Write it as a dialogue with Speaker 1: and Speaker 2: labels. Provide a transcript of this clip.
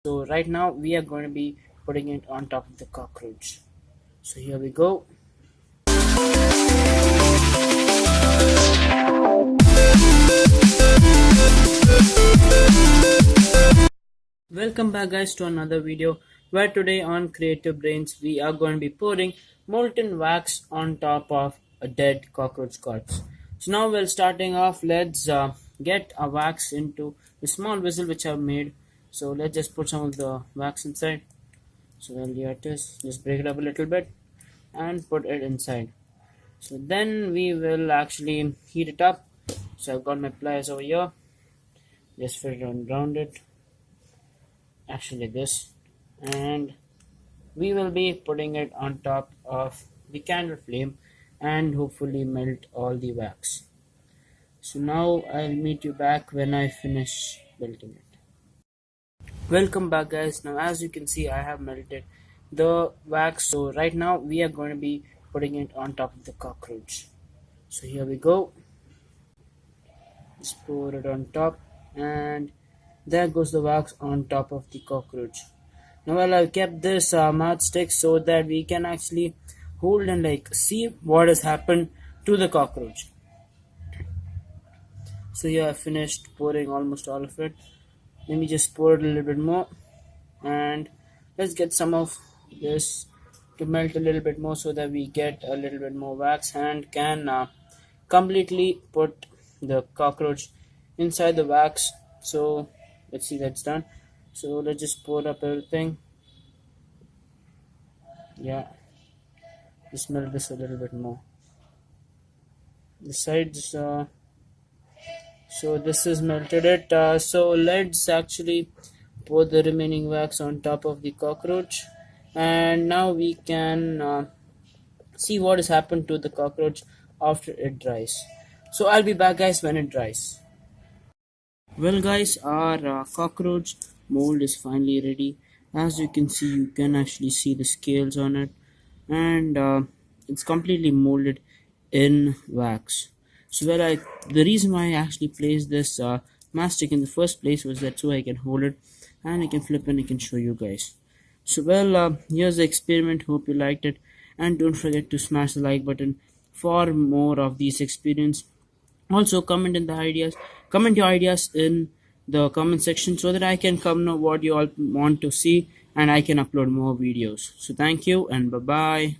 Speaker 1: So right now we are going to be putting it on top of the cockroach. So here we go. Welcome back guys to another video where today on Creative Brains we are going to be pouring molten wax on top of a dead cockroach corpse. So now we're starting off, let's get a wax into the small vessel which I've made. So let's just put some of the wax inside. So well, here it is, just break it up a little bit and put it inside. So then we will actually heat it up. So I've got my pliers over here, just fit it around it, actually this, and we will be putting it on top of the candle flame and hopefully melt all the wax. So now I'll meet you back when I finish melting it. Welcome back guys. Now as you can see I have melted the wax. So right now we are going to be putting it on top of the cockroach. So here we go. Just pour it on top and there goes the wax on top of the cockroach. Now well, I've kept this matchstick so that we can actually hold and see what has happened to the cockroach. So here I finished pouring almost all of it. Let me just pour it a little bit more and let's get some of this to melt a little bit more so that we get a little bit more wax and can completely put the cockroach inside the wax. So let's see, that's done. So let's just pour up everything. Yeah, just melt this a little bit more. The sides, so this is melted it. So let's actually pour the remaining wax on top of the cockroach, and now we can see what has happened to the cockroach after it dries. So I'll be back guys when it dries. Well guys, our cockroach mold is finally ready. As you can see, you can actually see the scales on it, and it's completely molded in wax. So the reason why I actually placed this mastic in the first place was that so I can hold it and I can flip and I can show you guys. So here's the experiment. Hope you liked it, and don't forget to smash the like button for more of these experience. Also comment your ideas in the comment section so that I can come know what you all want to see and I can upload more videos. So thank you and bye bye.